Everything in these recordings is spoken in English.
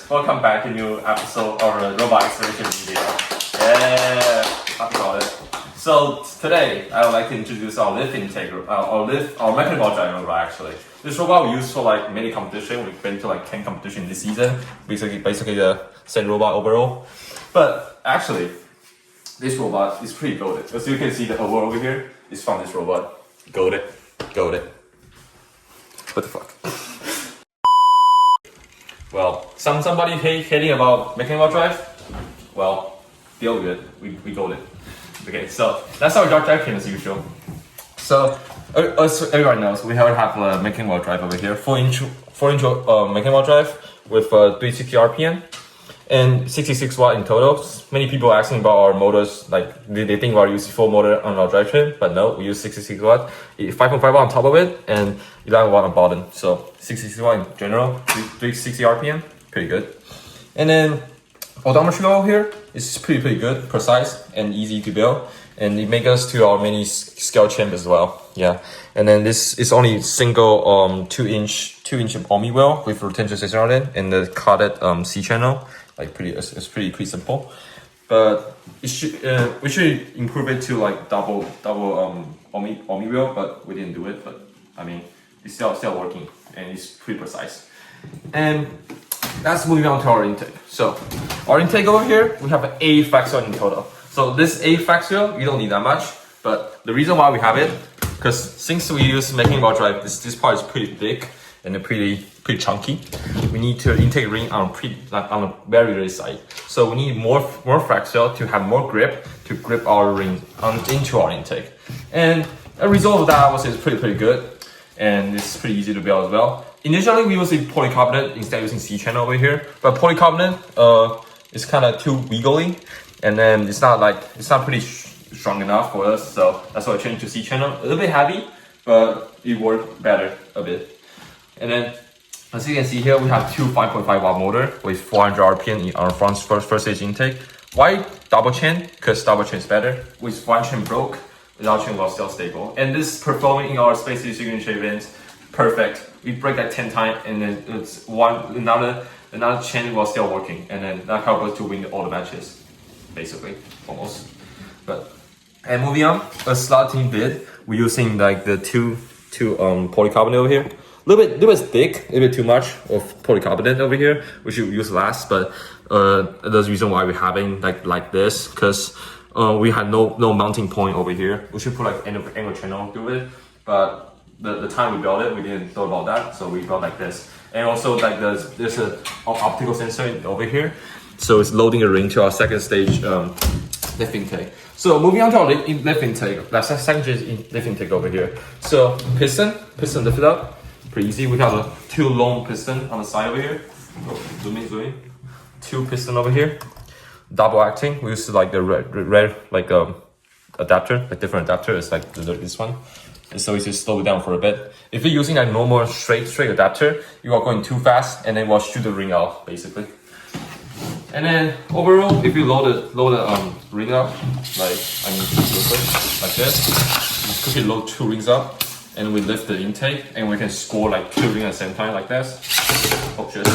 welcome back to a new episode of the robot installation video. Yeah, happy about it. So today I would like to introduce our lift intake, our mechanical drive robot actually. This robot we use for like many competition. We've been to like 10 competition this season. Basically the same robot overall. But actually, this robot is pretty goated. As you can see, the award over here is from this robot. Goated. What the fuck? Well, somebody hating about mechanical drive. Well, deal with it. We got it. Okay, so that's our drive train as usual. So as everyone knows, we have a mechanical drive over here, 4-inch mechanical drive with 360 RPM and 66 watt in total. Many people are asking about our motors, like they think we're using 4 motor on our drivetrain, but no, we use 66 watt, 5.5 watt on top of it, and 11 watt on bottom. So 66 watt in general, 360 RPM, pretty good. And then odometer over here is pretty good, precise and easy to build, and it makes us to our mini scale champ as well. Yeah, and then this is only single 2-inch Omni wheel with retention system on it and the carded C channel. Like it's pretty simple, but we should improve it to like double Omni wheel, but we didn't do it. But I mean, it's still working and it's pretty precise. And that's moving on to our intake. So our intake over here, we have an 8 flex wheel in total. So this 8 flex wheel, you don't need that much, but the reason why we have it, because since we use mechanical drive, this part is pretty thick and pretty chunky. We need to intake ring on a very side. So we need more flex wheel to have more grip to grip our ring into our intake. And a result of that was it's pretty good, and it's pretty easy to build as well. Initially we used polycarbonate instead of using C channel over here, but polycarbonate is kind of too wiggly, and then it's not pretty strong enough for us. So that's why I changed to C channel. A little bit heavy, but it worked better a bit. And then, as you can see here, we have 2 5.5 watt motor with 400 RPM in our first stage intake. Why double chain? Because double chain is better. With one chain broke, without chain was still stable. And this performing in our space signature event, perfect. We break that 10 times, and then it's another chain was still working, and then that helped us to win all the matches, basically, almost. And moving on, a slot team did. We're using like the two polycarbonate over here. A little bit thick, a little bit too much of polycarbonate over here, which we use last, but there's a reason why we're having like this, because we had no mounting point over here. We should put like angle channel through it, but the time we built it, we didn't thought about that, so we built like this. And also like there's an optical sensor over here, so it's loading a ring to our second stage lift intake. So moving on to our lift intake, that's second stage lift intake over here. So piston lift it up. Pretty easy. We have 2 long piston on the side over here. Zoom in. 2 piston over here. Double acting. We use like the red like adapter, like different adapter. It's like this one. And so we just slow it down for a bit. If you're using like normal straight adapter, you are going too fast, and then we'll shoot the ring out basically. And then overall, if you load the ring up, like this, you quickly load 2 rings up. And we lift the intake, and we can score like 2 rings at the same time like this. Oh shit.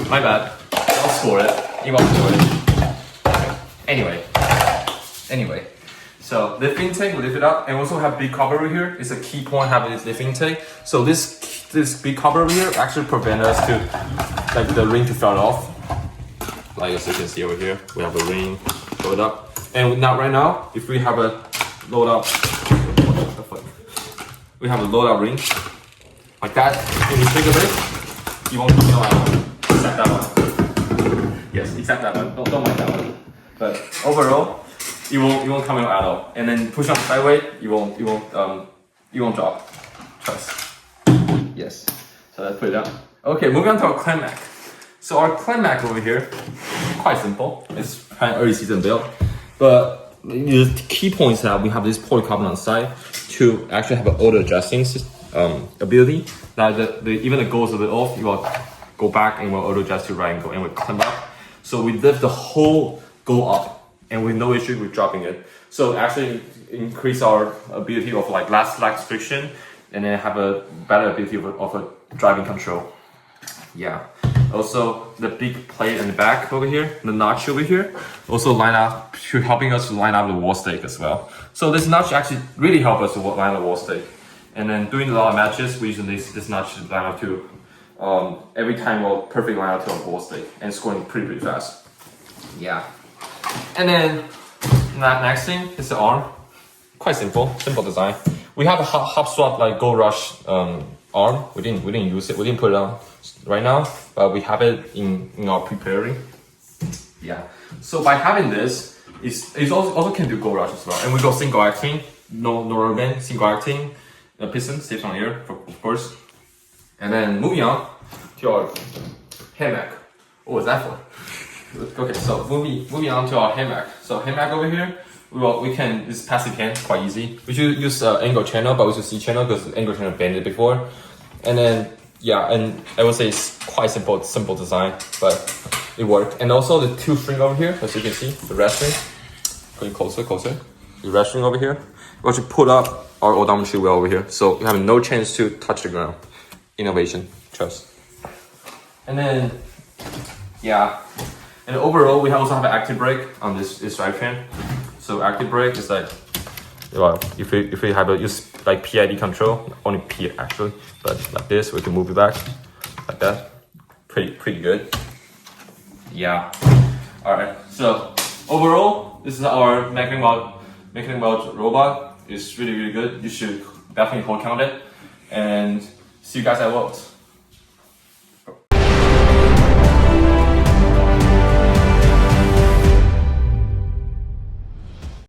My bad. Don't score it. You won't score it. Anyway. So lift intake, we lift it up, and we also have big cover over here. It's a key point having this lift intake. So this big cover over here actually prevent us to like the ring to fall off. Like as you can see over here, we have a ring load up. And right now, if we have a load up, we have a load up ring like that. When you trigger it, you won't come out. Except that one. Yes, except that one. Don't mind that one. But overall, it won't come out at all. And then push on sideways, you won't drop. Trust. Yes. So let's put it down. Okay, moving on to our clamp mac. So our clamp mac over here, quite simple. It's kind of early season build, but the key point is that we have this polycarbonate on the side to actually have an auto adjusting ability. That even the goes a bit off, you will go back and will auto adjust to right angle and will climb up. So we lift the whole go up, and with no issue with dropping it. So actually increase our ability of like less friction, and then have a better ability of a driving control. Yeah. Also, the big plate in the back over here, the notch over here, also line up, helping us to line up the wall stake as well. So this notch actually really helps us to line up the wall stake. And then doing a lot of matches, we use this notch to line up to every time we'll perfectly line up to a wall stake and scoring pretty fast. Yeah. And then next thing is the arm. Quite simple design. We have a hop swap like Gold Rush arm. We didn't use it. We didn't put it on right now, but we have it in our preparing. Yeah. So by having this, it also can do Gold Rush as well. And we go single acting, no rubber band, single acting. The piston stays on here, of course. And then moving on to our hammock. What was that for? Okay, so moving on to our hammock. So hammock over here, we can, it's passive hand, quite easy. We should use angle channel, but we should C channel because angle channel banned it before. And then, yeah, and I would say it's quite simple design, but it worked. And also the two string over here, as you can see, the red string. Going closer. The red string over here. We actually put up our odometry wheel over here, so you have no chance to touch the ground. Innovation, trust. And then, yeah. And overall, we also have an active brake on this drivetrain. So active brake is like, well, if we have a use like PID control, only P actually, but like this, we can move it back like that. Pretty good. Yeah. All right. So overall, this is our Mecanum robot. It's really good. You should definitely whole count it, and see you guys at Worlds.